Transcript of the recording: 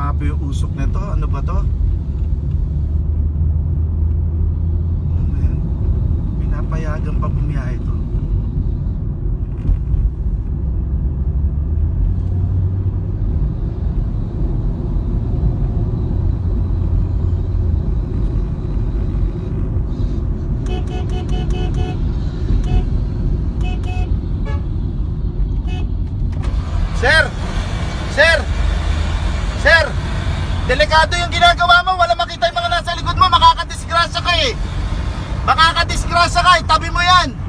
Grabe yung usok nito. Ano ba to? Oh man, pinapayagan pa bumiyahe ito. Sir! Sir! Sir! Delikado yung ginagawa mo. Wala makita yung mga nasa likod mo. Makakadisgrasya ka eh. Makakadisgrasya ka. Itabi mo yan.